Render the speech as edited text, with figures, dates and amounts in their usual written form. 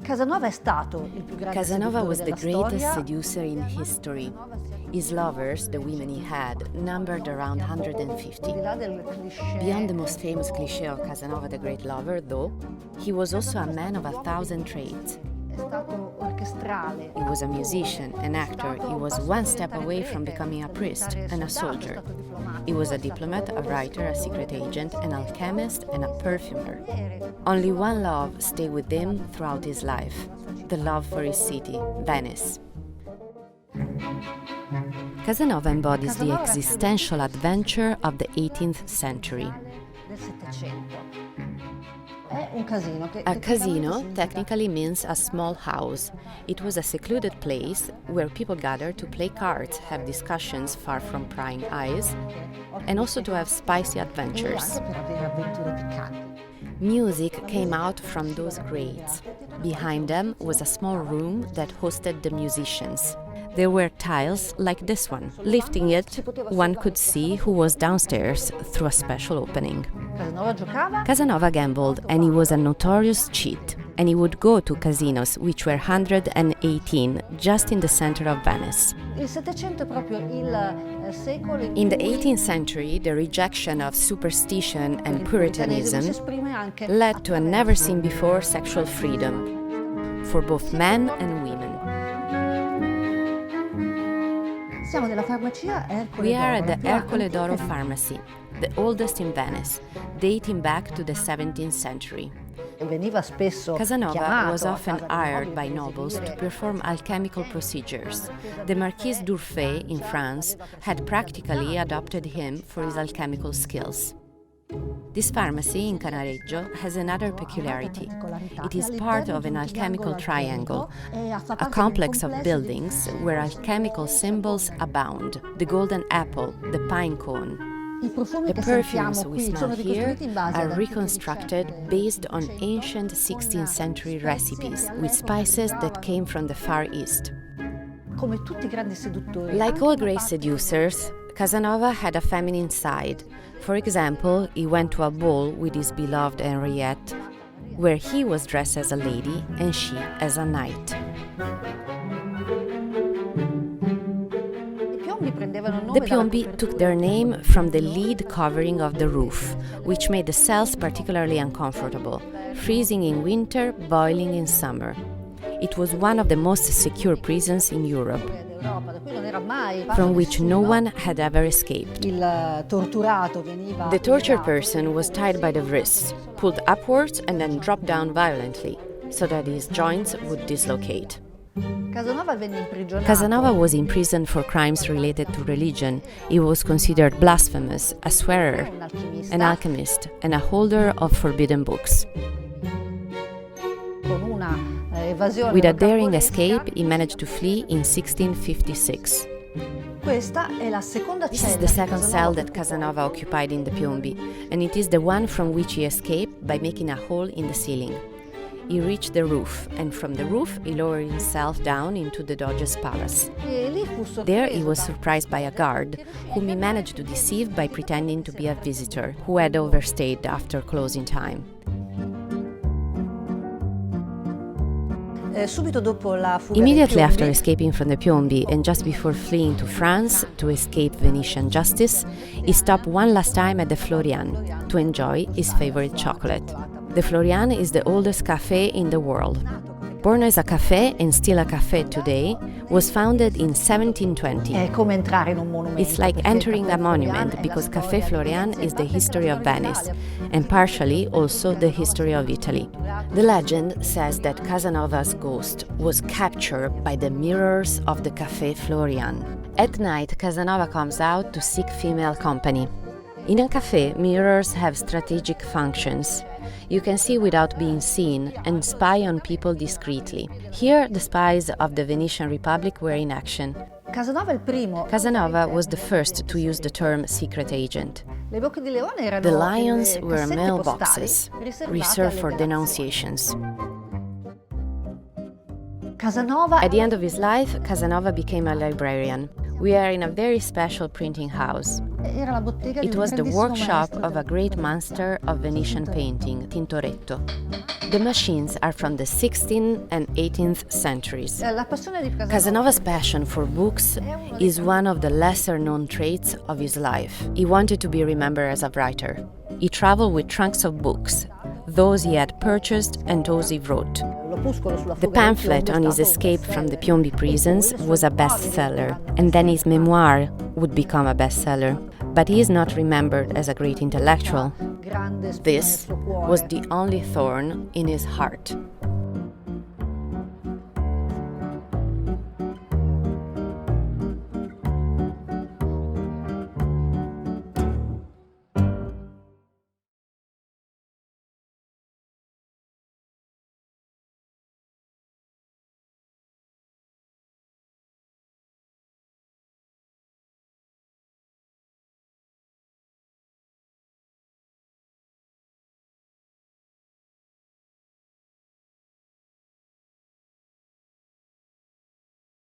Casanova was the greatest seducer in history. His lovers, the women he had, numbered around 150. Beyond the most famous cliché of Casanova the Great Lover, though, he was also a man of 1,000 trades. He was a musician, an actor. He was one step away from becoming a priest and a soldier. He was a diplomat, a writer, a secret agent, an alchemist, and a perfumer. Only one love stayed with him throughout his life: the love for his city, Venice. Casanova embodies the existential adventure of the 18th century. A casino technically means a small house. It was a secluded place where people gathered to play cards, have discussions far from prying eyes, and also to have spicy adventures. Music came out from those grates. Behind them was a small room that hosted the musicians. There were tiles like this one. Lifting it, one could see who was downstairs through a special opening. Casanova gambled, and he was a notorious cheat. And he would go to casinos, which were 118, just in the center of Venice. In the 18th century, the rejection of superstition and Puritanism led to a never-seen-before sexual freedom for both men and women. We are at the Ercole d'Oro pharmacy, the oldest in Venice, dating back to the 17th century. Casanova was often hired by nobles to perform alchemical procedures. The Marquis d'Urfé in France had practically adopted him for his alchemical skills. This pharmacy in Canareggio has another peculiarity. It is part of an alchemical triangle, a complex of buildings where alchemical symbols abound: the golden apple, the pine cone. The perfumes we smell here are reconstructed based on ancient 16th century recipes with spices that came from the Far East. Like all great seducers, Casanova had a feminine side. For example, he went to a ball with his beloved Henriette, where he was dressed as a lady and she as a knight. The piombi took their name from the lead covering of the roof, which made the cells particularly uncomfortable, freezing in winter, boiling in summer. It was one of the most secure prisons in Europe, from which no one had ever escaped. The tortured person was tied by the wrists, pulled upwards and then dropped down violently, so that his joints would dislocate. Casanova was imprisoned for crimes related to religion. He was considered blasphemous, a swearer, an alchemist, and a holder of forbidden books. With a daring escape, he managed to flee in 1656. This is the second cell that Casanova occupied in the Piombi, and it is the one from which he escaped by making a hole in the ceiling. He reached the roof, and from the roof he lowered himself down into the Doge's palace. There he was surprised by a guard, whom he managed to deceive by pretending to be a visitor who had overstayed after closing time. Immediately after escaping from the Piombi and just before fleeing to France to escape Venetian justice, he stopped one last time at the Florian to enjoy his favorite chocolate. The Florian is the oldest café in the world. Born as a café and still a café today, was founded in 1720. It's like entering a monument because Café Florian is the history of Venice and partially also the history of Italy. The legend says that Casanova's ghost was captured by the mirrors of the Café Florian. At night, Casanova comes out to seek female company. In a café, mirrors have strategic functions. You can see without being seen and spy on people discreetly. Here, the spies of the Venetian Republic were in action. Casanova was the first to use the term secret agent. The lions were mailboxes, reserved for denunciations. At the end of his life, Casanova became a librarian. We are in a very special printing house. It was the workshop of a great master of Venetian painting, Tintoretto. The machines are from the 16th and 18th centuries. Casanova's passion for books is one of the lesser-known traits of his life. He wanted to be remembered as a writer. He traveled with trunks of books, those he had purchased and those he wrote. The pamphlet on his escape from the Piombi prisons was a bestseller, and then his memoir would become a bestseller. But he is not remembered as a great intellectual. This was the only thorn in his heart.